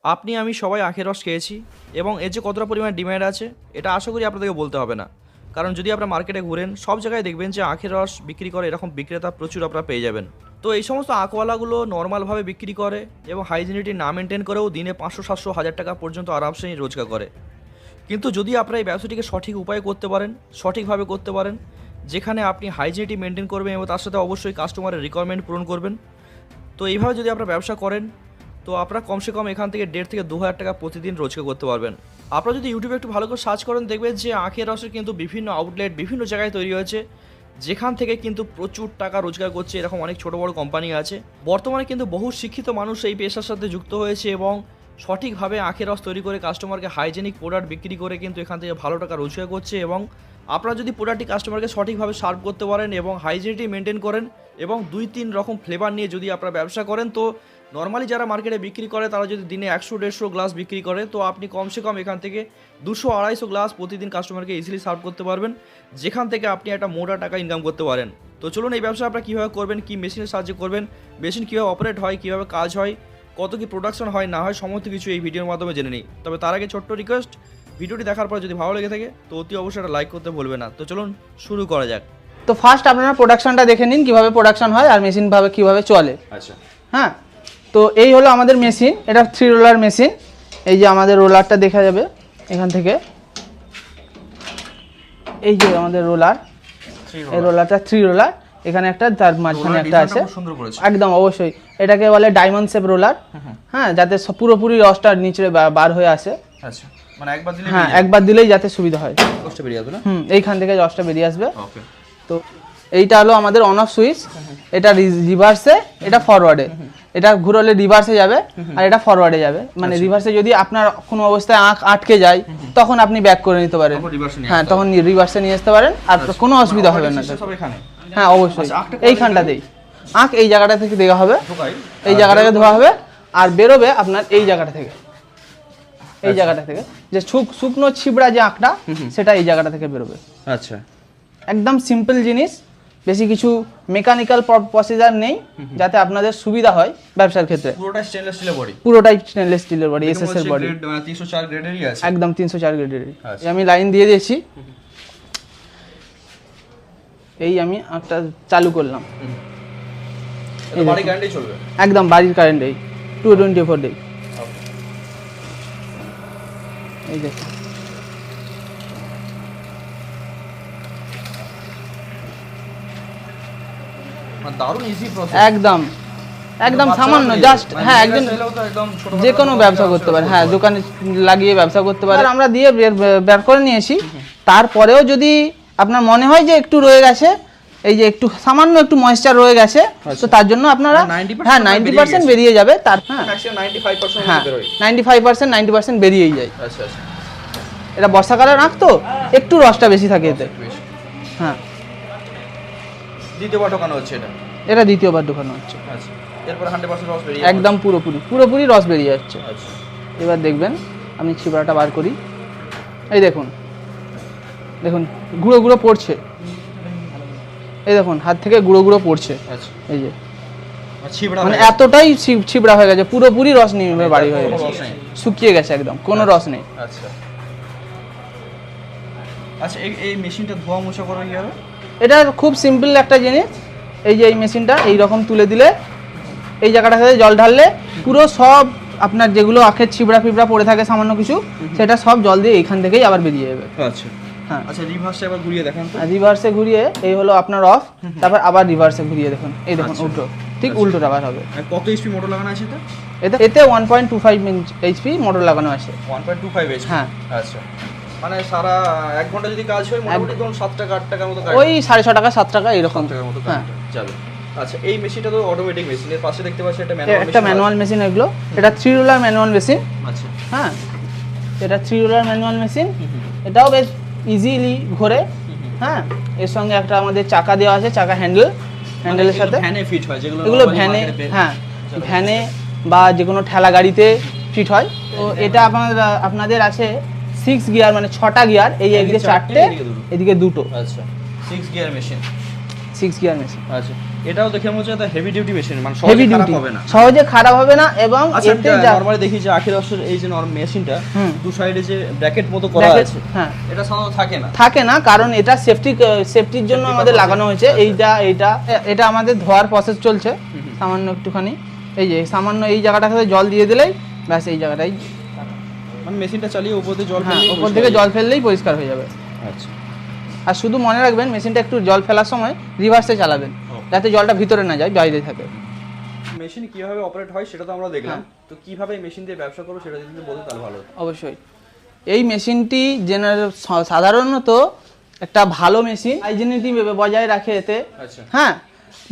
আপনি আমি সবাই আখের রস খেয়েছি এবং এর যে কতটা পরিমাণে ডিমান্ড আছে এটা আশা করি আপনাদেরকে বলতে হবে না। কারণ যদি আপনারা মার্কেটে ঘুরেন সব জায়গায় দেখবেন যে আখের রস বিক্রি করে এরকম বিক্রেতা প্রচুর আপনারা পেয়ে যাবেন। তো এই সমস্ত আখওয়ালাগুলো নর্মালভাবে বিক্রি করে এবং হাইজিনিটি না মেনটেন করেও দিনে 500-700-1000 টাকা পর্যন্ত আরামসে রোজগার করে। কিন্তু যদি আপনারা এই ব্যবসাটিকে সঠিক উপায়ে করতে পারেন, সঠিকভাবে করতে পারেন, যেখানে আপনি হাইজিনিটি মেনটেন করবেন এবং তার সাথে অবশ্যই কাস্টমারের রিকোয়ারমেন্ট পূরণ করবেন, তো এইভাবে যদি আপনারা ব্যবসা করেন তো আপনারা কমসে কম এখান থেকে 1.5 থেকে 2,000 টাকা প্রতিদিন রোজগার করতে পারবেন। আপনারা যদি ইউটিউবে একটু ভালো করে সার্চ করেন দেখবেন যে আখের রসের কিন্তু বিভিন্ন আউটলেট বিভিন্ন জায়গায় তৈরি হয়েছে, যেখান থেকে কিন্তু প্রচুর টাকা রোজগার করছে এরকম অনেক ছোট বড় কোম্পানি আছে। বর্তমানে কিন্তু বহু শিক্ষিত মানুষ এই পেশার সাথে যুক্ত হয়েছে এবং সঠিকভাবে আখের রস তৈরি করে কাস্টমারকে হাইজেনিক প্রোডাক্ট বিক্রি করে কিন্তু এখান থেকে ভালো টাকা রোজগার করছে। এবং আপনারা যদি প্রোডাক্টটি কাস্টমারকে সঠিকভাবে সার্ভ করতে পারেন এবং হাইজিনিটি মেনটেন করেন এবং 2-3 রকম ফ্লেভার নিয়ে যদি আপনারা ব্যবসা করেন, তো নর্মালি যারা মার্কেটে বিক্রি করে তারা যদি দিনে 100-150 গ্লাস বিক্রি করে, তো আপনি কমসে কম এখান থেকে 200-250 গ্লাস প্রতিদিন কাস্টমারকে ইজিলি সার্ভ করতে পারবেন, যেখান থেকে আপনি একটা মোটা টাকা ইনকাম করতে পারেন। তো চলুন এই ব্যবসা আপনারা কীভাবে করবেন, কী মেশিনের সাহায্যে করবেন, মেশিন কীভাবে অপারেট হয়, কীভাবে কাজ হয়, কত কী প্রোডাকশন হয় না হয়, সমস্ত কিছু এই ভিডিওর মাধ্যমে জেনে নিই। তবে তার আগে ছোট্ট রিকোয়েস্ট, ভিডিওটি দেখার পর যদি ভালো লেগে থাকে তো অতি অবশ্যই একটা লাইক করতে ভুলবেন না। তো চলুন শুরু করা যাক। তো ফার্স্ট আপনারা প্রোডাকশনটা দেখে নিন কিভাবে প্রোডাকশন হয় আর মেশিন ভাবে কিভাবে চলে। আচ্ছা, হ্যাঁ, তো এই হলো আমাদের মেশিন, এটা 3 রোলার মেশিন। এই যে আমাদের রোলারটা দেখা যাবে এখান থেকে, এই যে আমাদের রোলার, এই রোলারটা 3 রোলার, এখানে একটা তার মাঝখানে একটা আছে, একদম অবশ্যই এটাকে বলে ডায়মন্ড শেপ রোলার। হ্যাঁ, যাতে পুরোপুরি রসটা নিচে বার হয়ে আসে। আচ্ছা, মানে একবার দিলে, হ্যাঁ একবার দিলেই যাতে সুবিধা হয়, রসটা বেরিয়ে আসবে না। এইখান থেকে রসটা বেরিয়ে আসবে। ওকে, তো এইটা হলো আমাদের অন অফ সুইচ, এটা রিভার্সে, এটা ফরওয়ার্ডে, এটা ঘুরলে রিভার্সে যাবে আর এটা ফরওয়ার্ডে যাবে। মানে রিভার্সে যদি আপনার কোনো অবস্থায় আঁখ আটকে যায় তখন আপনি ব্যাক করে নিতে পারেন। হ্যাঁ, তখন রিভার্সে নিয়ে আসতে পারেন আর কোনো অসুবিধা হবে না। হ্যাঁ অবশ্যই, এইখানটাতেই আঁখ এই জায়গাটা থেকে দেওয়া হবে, এই জায়গাটাকে ধোয়া হবে আর বেরোবে আপনার এই জায়গাটা থেকে, এই জায়গাটা থেকে যে শুকনো ছিবড়া যে আঁখটা সেটা এই জায়গাটা থেকে বেরোবে। আচ্ছা, একদম সিম্পল জিনিস, বেশি কিছু মেকানিক্যাল প্রসিজার নেই, যাতে আপনাদের সুবিধা হয় ব্যবসার ক্ষেত্রে। পুরোটাই স্টেনলেস স্টিলের বডি, পুরোটাই স্টেনলেস স্টিলের বডি, এসএস এর বডি, 304 গ্রেডেরই আছে, একদম 304 গ্রেডের। আচ্ছা, আমি লাইন দিয়ে দিয়েছি, এই আমি একটা চালু করলাম, এটা বাড়ি গ্যারান্টি চলবে, একদম বাড়ির কারেন্ট, এই 224 ডে। এই দেখুন, দারুণ ইজি প্রসেস, একদম একদম সামান্য জাস্ট। হ্যাঁ, একজন যে কোনো ব্যবসা করতে পারে, হ্যাঁ দোকানে লাগিয়ে ব্যবসা করতে পারে। আমরা দিয়ে বের করে নিয়েছি, তারপরেও যদি আপনার মনে হয় যে একটু রয়ে গেছে, এই যে একটু সামান্য একটু ময়েশ্চার রয়ে গেছে, তো তার জন্য আপনারা হ্যাঁ 90% বেরিয়ে যাবে। তার হ্যাঁ 95% 90% বেরিয়েই যায়। আচ্ছা আচ্ছা, এটা বর্ষাকালের আঁখ তো একটু রসটা বেশি থাকে এতে। হ্যাঁ, দ্বিতীয়বার ঢোকানো হচ্ছে এটা, এটা দ্বিতীয়বার ঢোকানো হচ্ছে। আচ্ছা, এরপর 100% রস বেরিয়ে একদম পুরোপুরি রস বেরিয়ে যাচ্ছে। আচ্ছা, এবার দেখবেন আমি ছিবড়াটা বার করি, এই দেখুন দেখুন গুঁড়ো গুঁড়ো পড়ছে, এই দেখুন হাত থেকে গুঁড়ো গুঁড়ো পড়ছে। আচ্ছা, এই যে ছিবড়া মানে এতটাই ছিবড়া হয়ে গেছে, পুরোপুরি রস নিয়ে বাড়ি হয়ে গেছে, শুকিয়ে গেছে একদম, কোনো রস নেই। আচ্ছা আচ্ছা, এই মেশিনটা ধোয়া মোছা করা কি হবে? এটা খুব সিম্পল একটা জিনিস। এই যে এই মেশিনটা এই রকম তুলে দিলে, এই জায়গাটা থেকে জল ঢাললে পুরো সব আপনার যেগুলো আখের ছিবড়া ফিবড়া পড়ে থাকে সামান্য কিছু, সেটা সব জল দিয়ে এইখান থেকেই আবার বেরিয়ে যাবে। আচ্ছা হ্যাঁ, আচ্ছা, রিভার্সে একবার ঘুরিয়ে দেখান তো। রিভার্সে ঘুরিয়ে এই হলো আপনার অফ, তারপর আবার রিভার্সে ঘুরিয়ে দেখুন, এই দেখুন উল্টো, ঠিক উল্টোটা আবার হবে। কত এইচপি মোটর লাগানো আছে এটা? এতে 1.25 এইচপি মোটর লাগানো আছে। 1.25 এইচপি, হ্যাঁ। আচ্ছা, মানে সারা 1 ঘন্টা যদি কাজ হয় মোটামুটি ধরুন 7 টাকা 8 টাকার মতো কাজ, ওই 6.5 টাকা 7 টাকা এরকম টাকার মতো হ্যাঁ যাবে। আচ্ছা, এই মেশিনটা তো অটোমেটিক মেশিন, এর পাশে দেখতে পাচ্ছি একটা ম্যানুয়াল মেশিন, এগুলো এটা 3 রোলার ম্যানুয়াল মেশিন। আচ্ছা, হ্যাঁ, এটা 3 রোলার ম্যানুয়াল মেশিন, এটাও বেশ ইজিলি ঘোরে। হ্যাঁ, এর সঙ্গে একটা আমাদের চাকা দেওয়া আছে, চাকা হ্যান্ডেলের সাথে ভ্যানে ফিট হয়, যেগুলো এগুলো ভ্যানে, হ্যাঁ ভ্যানে বা যে কোনো ঠেলা গাড়িতে ফিট হয়। তো এটা আপনাদের আছে 6 গিয়ার, মানে 6টা গিয়ার, এই এদিকে 4টে, এদিকে 2টো। আচ্ছা, 6 গিয়ার মেশিন, 6 গিয়ার মেশিন। আচ্ছা এটাও দেখে মনে হচ্ছে এটা হেভি ডিউটি মেশিন, মানে হেভি সহজে খারাপ ডিউটি, হবে না। সহজে খারাপ হবে না। এবং আচ্ছা, এতে নরমালি দেখি যে আখের রসের এই যে মেশিনটা দু সাইডে যে ব্র্যাকেট মতো করা bracket, আছে, হ্যাঁ এটা সাধারণত থাকে না। থাকে না, কারণ এটা সেফটির জন্য আমাদের লাগানো হয়েছে। এটা আমাদের ধোয়ার প্রসেস চলছে সামান্য একটুখানি, এই যে সামান্য এই জায়গাটাতে জল দিয়ে দিলেই ব্যাস এই জায়গাটাই, মানে মেশিনটা চালিয়ে উপর থেকে জল হ্যাঁ ফেললেই উপর থেকে জল ফেললেই পরিষ্কার হয়ে যাবে। আচ্ছা, আর শুধু মনে রাখবেন মেশিনটা একটু জল ফেলার সময় রিভার্সে চালাবেন, যাতে জলটা ভিতরে না যায়, বাইরে থাকে। মেশিন কিভাবে অপারেট হয় সেটা তো আমরা দেখলাম, তো কিভাবে মেশিন দিয়ে ব্যবসা করবো সেটা যদি বলতে তাহলে ভালো হতো। অবশ্যই এই মেশিনটি সাধারণত একটা ভালো মেশিন হাইজিনিটি বজায় রাখে এতে, আচ্ছা, হ্যাঁ,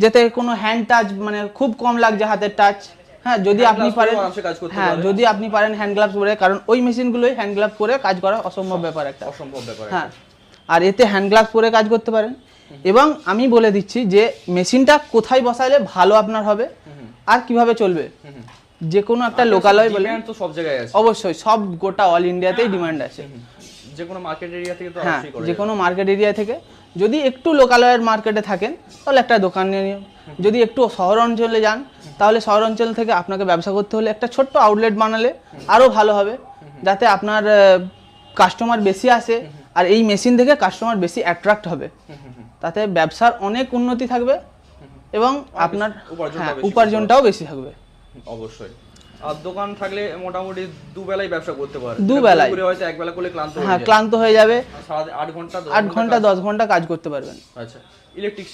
যাতে কোনো হ্যান্ড টাচ, মানে খুব কম লাগছে হাতের টাচ, হ্যাঁ যদি আপনি পারেন, হ্যাঁ যদি আপনি পারেন হ্যান্ড গ্লাভস পরে, কারণ ওই মেশিনগুলোই হ্যান্ড গ্লাভস পরে কাজ করা অসম্ভব ব্যাপার একটা, অসম্ভব ব্যাপার। হ্যাঁ, আর এতে হ্যান্ড গ্লাভস পরে কাজ করতে পারেন। এবং আমি বলে দিচ্ছি যে মেশিনটা কোথায় বসাইলে ভালো আপনার হবে আর কিভাবে চলবে। যে কোনো একটা লোকালয় বলে তো সব জায়গায় আছে, অবশ্যই সব গোটা অল ইন্ডিয়াতেই ডিমান্ড আছে, যে কোনো মার্কেট এরিয়া থেকে তো হ্যাঁ অবশ্যই করে যে কোনো মার্কেট এরিয়া থেকে। যদি একটু লোকালয়ের মার্কেটে থাকেন তাহলে একটা দোকান নিয়ে নিন, যদি একটু শহর অঞ্চলে যান তাহলে শহর অঞ্চল থেকে আপনাকে ব্যবসা করতে হলে একটা ছোট্ট আউটলেট বানালে আরও ভালো হবে, যাতে আপনার কাস্টমার বেশি আসে আর এই মেশিন থেকে কাস্টমার বেশি অ্যাট্রাক্ট হবে, তাতে ব্যবসার অনেক উন্নতি থাকবে এবং আপনার উপার্জনটাও বেশি থাকবে। অবশ্যই। আর দোকান থাকলে মোটামুটি দুবেলাই ব্যবসা করতে পারে, দুবেলায় হয়তো একবেলা করলে ক্লান্ত হয়ে হ্যাঁ যায়, ক্লান্ত হয়ে যাবে, সারাদিন 8 ঘন্টা 10 ঘন্টা কাজ করতে পারবেন। আচ্ছা, ইলেকট্রিক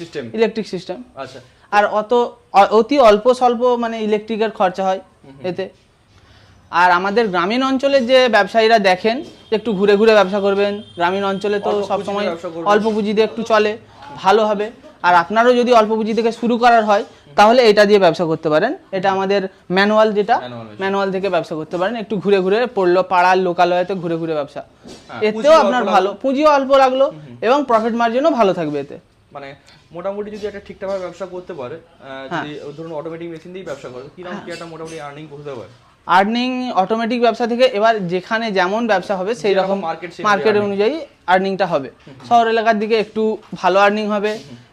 সিস্টেম। আচ্ছা, আর অতি অল্প স্বল্প মানে ইলেকট্রিকের খরচা হয় এতে। আর আমাদের গ্রামীণ অঞ্চলের যে ব্যবসায়ীরা দেখেন একটু ঘুরে ঘুরে ব্যবসা করবেন, গ্রামীণ অঞ্চলে তো সবসময় অল্প পুঁজি দিয়ে একটু চলে, ভালো হবে। আর আপনারও যদি অল্প পুঁজি থেকে শুরু করার হয় তাহলে এটা দিয়ে ব্যবসা করতে পারেন। এটা আমাদের ম্যানুয়াল থেকে ব্যবসা করতে পারেন, একটু ঘুরে ঘুরে পড়লো পাড়ার লোকালয়তে ঘুরে ঘুরে ব্যবসা, এতেও আপনার ভালো পুঁজিও অল্প লাগলো এবং প্রফিট মার্জিনও ভালো থাকবে এতে। মানে মোটামুটি যদি একটা ঠিকঠাকভাবে ব্যবসা করতে পারে, যদি ধরুন অটোমেটিক মেশিন দিয়েই ব্যবসা করে, কিরকম কি একটা মোটামুটি আর্নিং করতে পারে? আর্নিং অটোমেটিক ব্যবসা থেকে এবার যেখানে যেমন ব্যবসা হবে সেই রকম মার্কেট অনুযায়ী আর্নিংটা হবে। শহর এলাকার দিকে একটু ভালো আর্নিং হবে,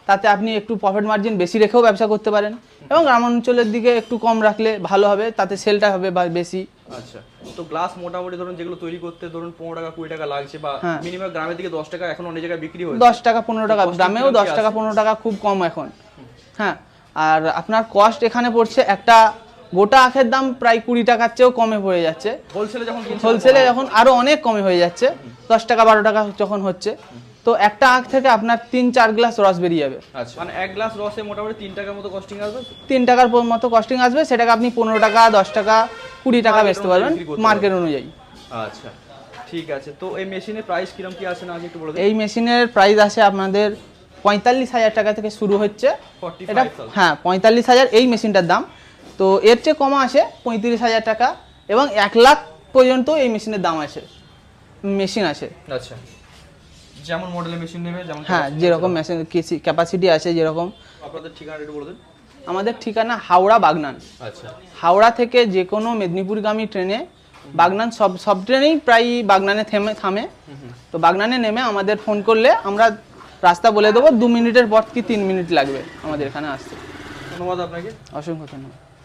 তাতে আপনি একটু প্রফিট মার্জিন বেশি রেখেও ব্যবসা করতে পারেন, এবং গ্রাম অঞ্চলের দিকে একটু কম রাখলে ভালো হবে, তাতে সেলটা হবে বেশি। আচ্ছা, তো গ্লাস মোটামুটি ধরুন যেগুলো তৈরি করতে ধরুন 15 টাকা 20 টাকা লাগছে, বা মিনিমাম গ্রামের দিকে 10 টাকা, এখন অনেক জায়গায় বিক্রি হয় 10 টাকা 15 টাকা, গ্রামেও 10 টাকা 15 টাকা খুব কম এখন, হ্যাঁ। আর আপনার কস্ট এখানে পড়ছে একটা গোটা আখের দাম প্রায় 20 টাকার চেয়েও কমে পড়ে যাচ্ছে, হোলসেলে যখন আরো অনেক কমে হয়ে যাচ্ছে, 10 টাকা 12 টাকা যখন হচ্ছে, তো একটা আখ থেকে আপনার 3-4 গ্লাস রস বেরিয়ে যাবে। আচ্ছা, মানে এক গ্লাস রসে মোটামুটি 3 টাকার মতো কস্টিং আসবে, 3 টাকার মতো কস্টিং আসবে, সেটাকে আপনি 15 টাকা 10 টাকা 20 টাকা বেচতে পারবেন মার্কেট অনুযায়ী। আচ্ছা, ঠিক আছে। তো এই মেশিনের প্রাইস কিরকম কি আছে না একটু বলে দিন। এই মেশিনের প্রাইস আছে আপনাদের 45,000 টাকা থেকে শুরু হচ্ছে, এটা হ্যাঁ 45,000 এই মেশিনটার দাম। তো এর চেয়ে কম আসে 35,000 টাকা, এবং 1 লাখ পর্যন্ত এই মেশিনের দাম আছে, মেশিন আছে। আচ্ছা, যেমন মডেলের মেশিন নেবে, যেমন হ্যাঁ যেরকম মেশিন ক্যাপাসিটি আছে যেরকম। আপনাদের ঠিকানা একটু বলে দিন। আমাদের ঠিকানা হাওড়া বাগনান। আচ্ছা, হাওড়া থেকে যে কোনো মেদিনীপুরগামী ট্রেনে বাগনান, সব ট্রেনেই প্রায় বাগনানে থামে, তো বাগনানে নেমে আমাদের ফোন করলে আমরা রাস্তা বলে দেবো, 2 মিনিটের পর কি 3 মিনিট লাগবে আমাদের এখানে আসতে। ধন্যবাদ আপনাকে, অসংখ্য ধন্যবাদ।